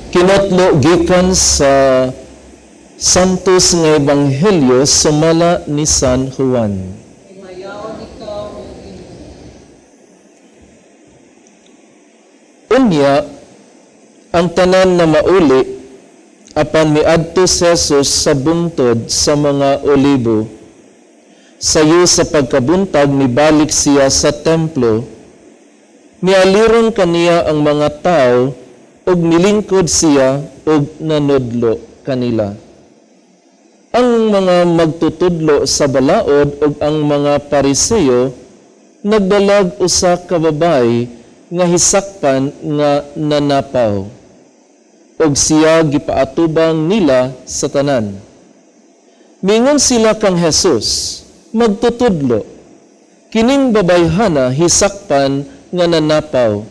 Kinatlo gikan sa Santos nga Ebanghelyo sumala ni San Juan. Unya, ang tanan na mauli, apan miadto si Jesus sa bungtod sa mga olibo. Sayo sa pagkabuntag, mibalik siya sa templo. Mialiron kaniya ang mga tao, ug milingkod siya, ug nanudlo kanila. Ang mga magtutudlo sa balaod, ug ang mga Pariseo, nagdalag usa ka babae, nga hisakpan nga nanapaw. Og siya gipaatubang nila sa tanan. Mingon sila kang Jesus, magtutudlo. Kining babayhana hisakpan nga nanapaw.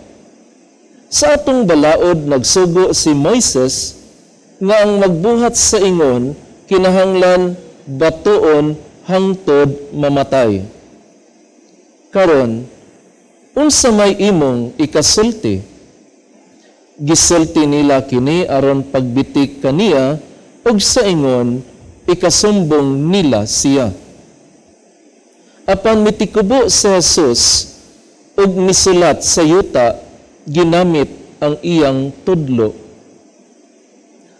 Sa atong balaod nagsugo si Moises nga ang magbuhat sa ingon kinahanglan batuon hangtod mamatay. Karon, unsa may imong ikasulti? Gisulti nila kini aron pagbitik kaniya ug sa ingon ikasumbong nila siya. Apan mitikubo si Jesus ug misulat sa yuta ginamit ang iyang tudlo.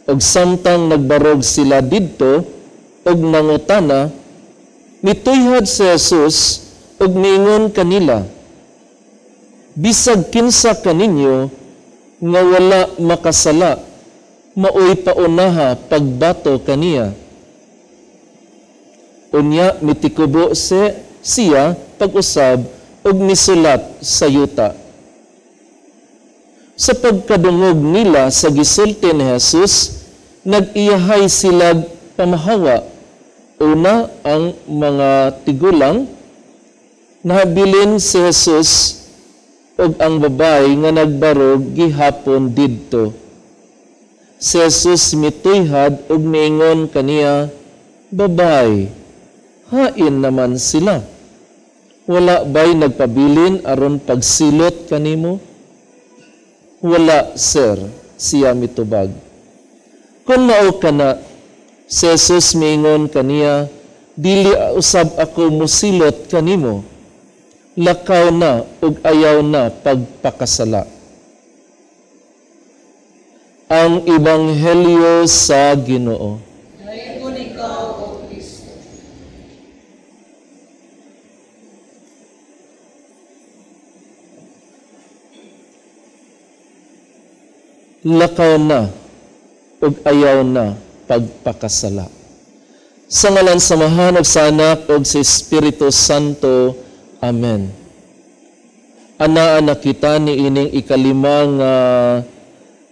Ug samtang nagbarog sila didto ug nangutana, mituyhad si Jesus ug niingon kanila, bisag kinsa kaninyo nga wala makasala, maoy paunaha pagbato kaniya. Unya mitikubo siya pag-usab ug misulat sa yuta. Sa pagkadungog nila sa gisulti ni Jesus, nag-iyahay sila pamahawa. Una, ang mga tigulang, nahabilin si Jesus ug ang babae nga nagbarog gihapon didto. Si Jesus mituyhad ug miingon kaniya, babae, hain naman sila. Wala ba'y nagpabilin aron pagsilot kanimo? Wala, sir, siya mitubag. Kung mao kana, si Jesus miingon kaniya, dili usab ako musilot kanimo. Lakaw na ug ayaw na pagpakasala. Ang Ebanghelyo sa Ginoo. Dayon ikaw, O Kristo. Lakaw na ug ayaw na pagpakasala. Sa ngalan sa Mahanag sa Anak ug sa Espiritu Santo. Amen. Anaa kita ni ining ikalimang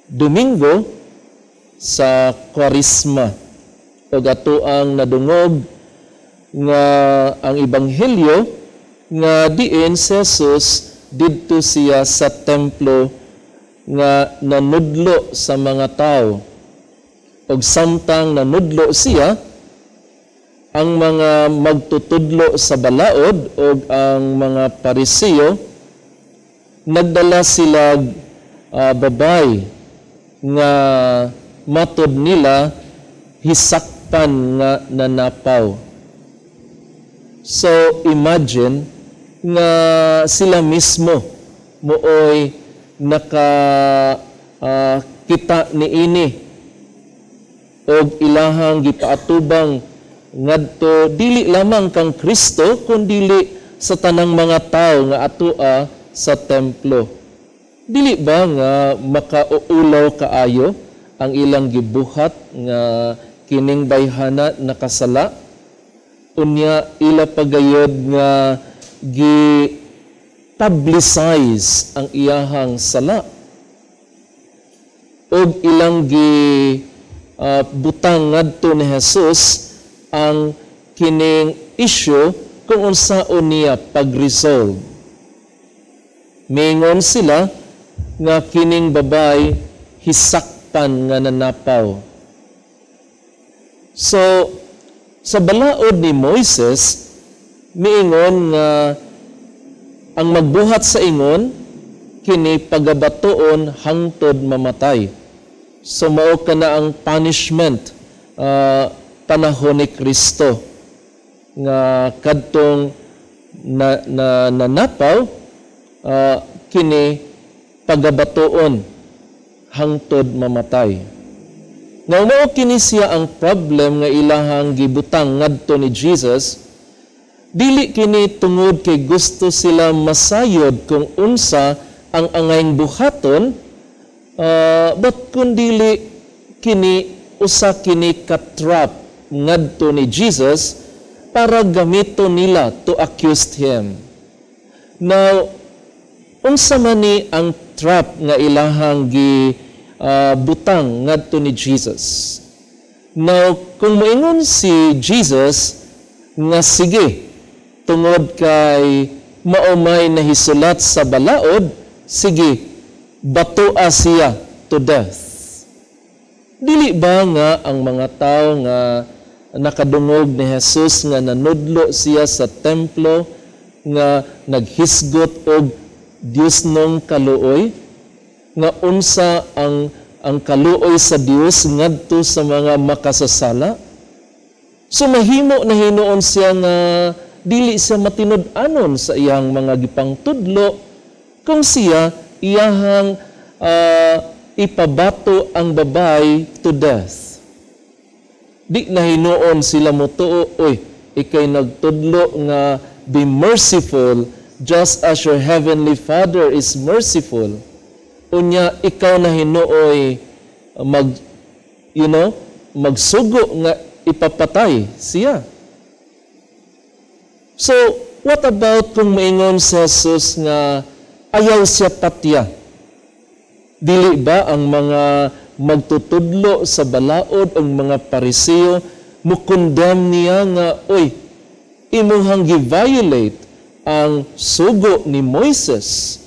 Domingo sa Kwarisma ug atoang nadungog nga ang Ebanghelyo nga diin si Jesus didto siya sa templo nga nanudlo sa mga tao. Ug samtang nanudlo siya, ang mga magtutudlo sa balaod ug ang mga Pariseo, nagdala sila babay nga matod nila hisakpan nga nanapaw. So imagine nga sila mismo mooy kita niini og ilahang gipaatubang ngadto dili lamang kang Kristo kundi sa tanang mga tao nga atoa sa templo. Dili ba nga makauulaw kaayo ang ilang gibuhat nga kining bayhana nakasala? Unya ila pagayod nga publicize ang iyahang sala ug ilang butang ngadto ni Jesus ang kining issue kung unsaon niya pag-resolve. Mingon sila nga kining babay hisakpan nga nanapaw. So, sa balaod ni Moises, miingon nga ang magbuhat sa ingon, kini pagabatoon hangtod mamatay. So, mao ka na ang punishment panahon ni Kristo nga kadtong nanapaw kini pagabatoon hangtod mamatay. Nga mao kini siya ang problem nga ilahang gibutang ngadto ni Jesus. Dili kini tungod kay gusto sila masayod kung unsa ang angayng buhaton, but kundili kini usa kini katrap ngadto ni Jesus para gamito nila to accuse him. Now, unsa man ni ang trap nga ilahang butang ngadto ni Jesus? Now, kung moingon si Jesus nga sige, tungod kay maumay na hisulat sa balaod, sige, batoa siya to death. Dili ba nga ang mga tao nga nakadungog ni Jesus nga nanudlo siya sa templo nga naghisgot og Dios nung kaluoy, nga unsa ang kaluoy sa Dios ngadto sa mga makasasala? So mahimo na hinuon siya nga dili siya matinud-anon sa iyang mga gipangtudlo kung siya iyahang ipabato ang babay to death. Di na hinuon sila motuo, oy, ikay nagtudlo nga be merciful just as your heavenly Father is merciful. Unya, ikaw na hinuoy magsugo nga ipapatay siya. So, what about kung maingon si Jesus nga ayaw siya patya? Dili ba ang mga magtutudlo sa balaod ang mga Pariseo mukondem niya nga, oy, imuhang gi-violate ang sugo ni Moises.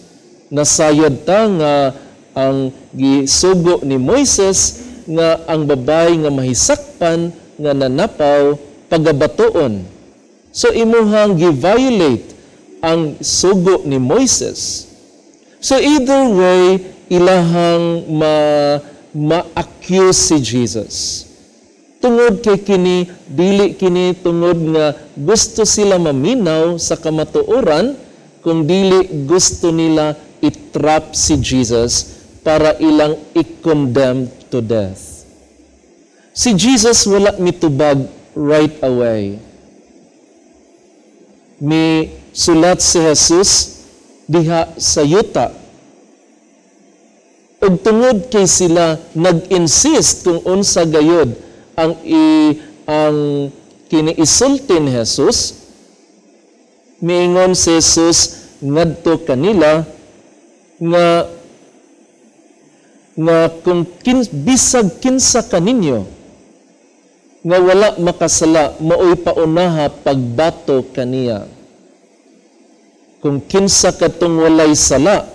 Nasayad ta nga ang gisugo ni Moises nga ang babay nga mahisakpan nga nanapaw pagabatoon. So imuhang gi-violate ang sugo ni Moises. So either way, ilahang ma-accuse si Jesus. Tungod kay kini, dili kini tungod nga gusto sila maminaw sa kamatuoran, kung dili gusto nila itrap si Jesus para ilang i-condemn to death. Si Jesus wala mitubag right away. May sulat si Jesus diha sa yuta. Ug tungod kay sila nag-insist kung unsa gayod ang kiniisulti ni Jesus, miingon si Jesus ngadto kanila nga kung bisag kinsa kaninyo nga wala makasala, maoy paunaha pagbato kaniya. Kung kinsa katong walay sala,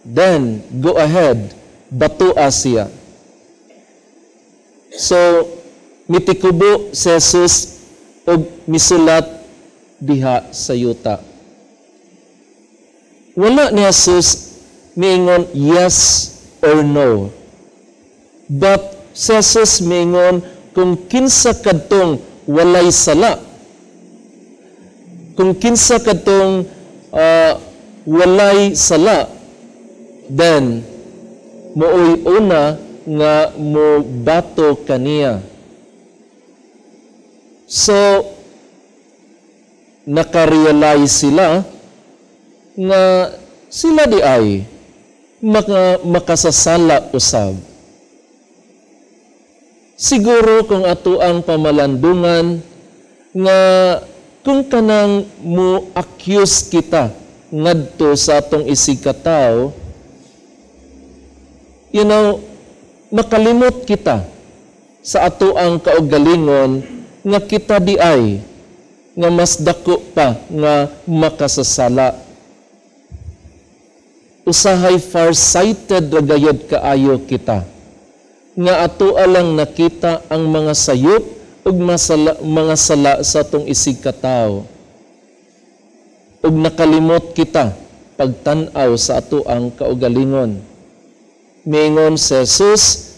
then go ahead, batoa siya. So, mitikubo si Jesus og misulat diha sa yuta. Wala ni Jesus miingon yes or no. But si Jesus miingon kung kinsa kadtong walay sala, kung kinsa kadtong walay sala, then mooy una nga mo bato kaniya. So, nakarealize sila nga sila di ay makasasala usab. Siguro kung ato ang pamalandungan nga kung kanang mo accuse kita ngadto sa atong isigkataw, makalimot kita sa ato ang kaugalingon nga kita di ay nga mas dako pa nga makasasala. Usahay farsighted ragayod kaayo kita nga ato alang nakita ang mga sayop ug mga sala sa atong isig katawo. Ug nakalimot kita pagtan-aw sa ato ang kaugalingon. Mingon si Jesus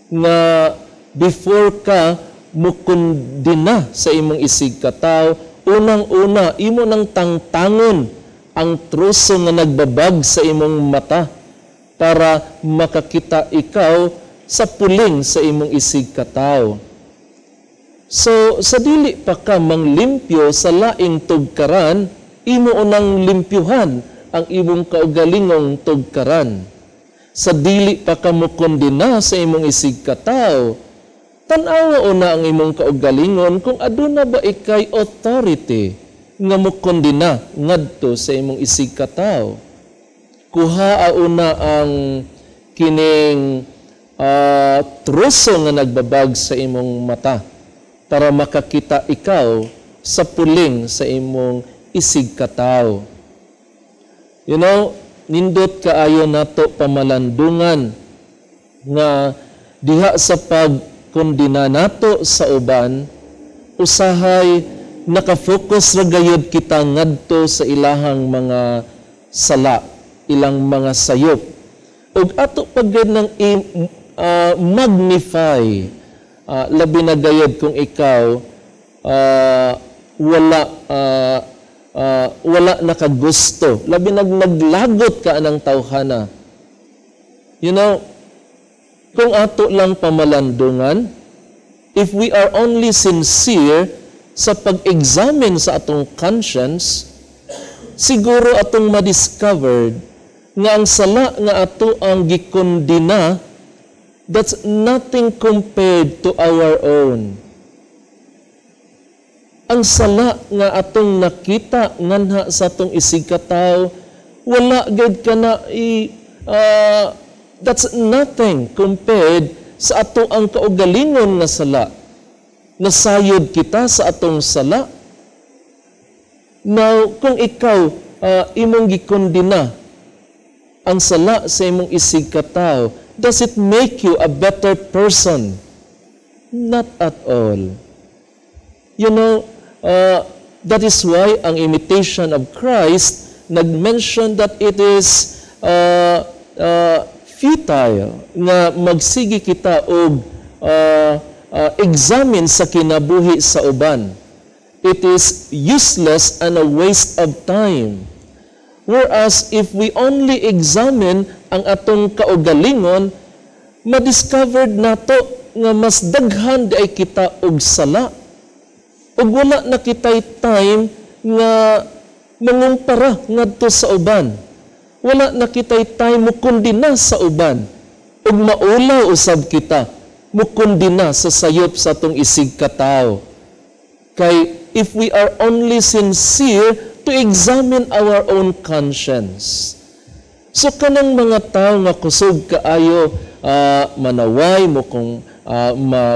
nga before ka mukundina sa imong isig katawo, unang-una imo nang tangtangon ang truso nga nagbabag sa imong mata para makakita ikaw sa puling sa imong isig katawo. So, sa dili pa ka manglimpyo sa laing tugkaran, imo unang limpyuhan ang imong kaugalingong tugkaran. Sa dili pa ka mukundina sa imong isig katawo, tan-awa una ang imong kaugalingon kung aduna ba ikay authority nga mukundina ngadto sa imong isig katawo. Kuhaa una ang kining truso nga nagbabag sa imong mata para makakita ikaw sa puling sa imong isig katawo. You know, nindot kaayo nato pamalandungan nga diha sa pagkondina nato sa uban, usahay nakafocus ra gayud kita ngadto sa ilahang mga sala, ilang mga sayop. Ug ato pagod nang magnify, labi na gayud kung ikaw wala nakagusto, labi naglagot ka anang tawhana. You know, kung ato lang pamalandungan, if we are only sincere sa pag-examine sa atong conscience, siguro atong madiscovered nga ang sala nga ato ang gikondina, that's nothing compared to our own. Ang sala nga atong nakita nganha sa atong isig katawo, wala gid kana that's nothing compared sa ato ang kaugalingon nga sala. Nasayod kita sa atong sala. Now, kung ikaw imong gikondina ang sala sa imong isig katawo, does it make you a better person? Not at all. You know, that is why ang imitation of Christ nag-mention that it is futile nga magsigi kita og examine sa kinabuhi sa uban. It is useless and a waste of time. Whereas if we only examine ang atong kaugalingon, madiscovered nato nga mas daghan di ay kita og sala. Ug wala na kitay time nga mangumpara ngadto sa uban. Wala na kitay time mukundina sa uban. Ug maulaw usab kita mukundina sa sayop sa atong isig katawo. Kay if we are only sincere to examine our own conscience. So kanang mga tao nga kusog kaayo manaway mo kung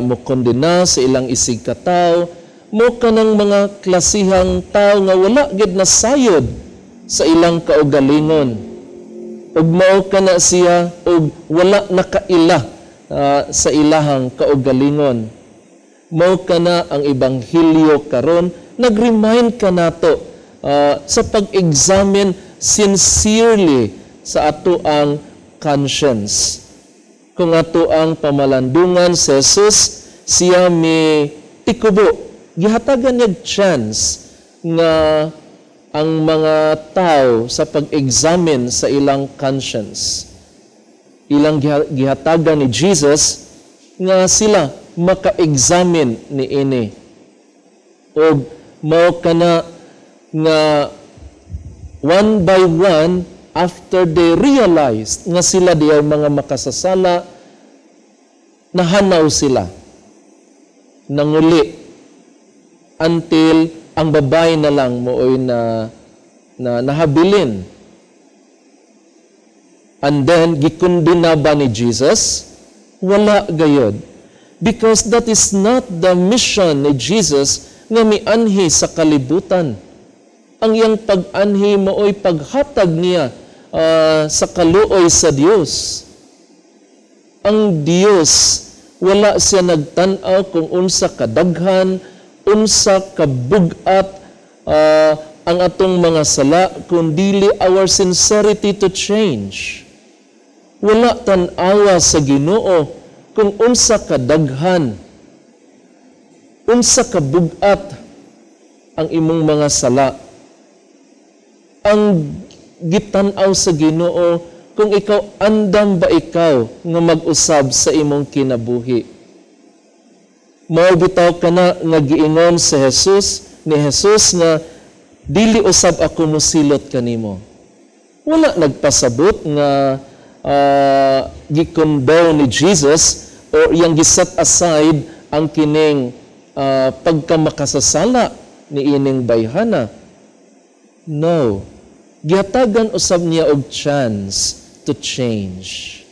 mukundina sa ilang isig katawo, mo kanang mga klasihang tao nga wala gid nasayod sa ilang kaugalingon. Ug mao kana siya ug wala nakaila sa ilahang kaugalingon. Mao kana ang ebanghelyo karon, nag-remind ka nato sa pag-examine sincerely sa ato ang conscience. Kung ato ang pamalandungan sa Jesus, siya may tikubo. Gihatagan niya chance nga ang mga tao sa pag-examine sa ilang conscience. Ilang gihatagan ni Jesus nga sila maka-examine ni ini. O mao kana nga one by one, after they realized nga sila di ay mga makasasala, nahanaw sila, nanguli, until ang babae na lang mooy na nahabilin. And then, gikundina ba ni Jesus? Wala gayod. Because that is not the mission ni Jesus nga mianhi sa kalibutan. Ang iyang pag-anhi mooy paghatag niya sa kaluoy sa Dios. Ang Dios wala siya nagtan-aw kung unsa kadaghan, unsa kabugat ang atong mga sala, kundili our sincerity to change. Wala tan-awa sa Ginoo kung unsa kadaghan, unsa kabugat ang imong mga sala. Ang gitan-aw sa Ginoo kung ikaw andam ba ikaw nga mag-usab sa imong kinabuhi. Mao bitaw kana nga giingon ni Jesus nga dili usab ako mosilot kanimo. Wala nagpasabot nga gikondone ni Jesus o yang giset aside ang kining pagkamakasasala ni ining bayhana. No. Gihatagan usab niya og chance to change.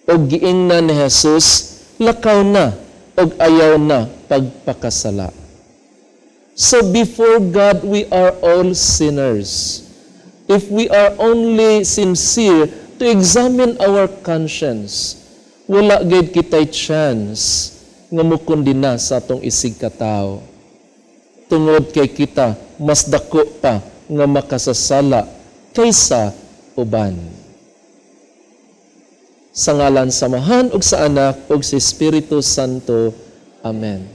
Og giingnan ni Jesus, lakaw na og ayaw na pagpakasala. So before God, we are all sinners. If we are only sincere to examine our conscience, wala gayud kitay chance nga mukundina sa atong isig katawo. Tungod kay kita, mas dako pa nga makasasala kaysa uban. Sa ngalan sa Amahan ug sa Anak ug sa Espiritu Santo. Amen.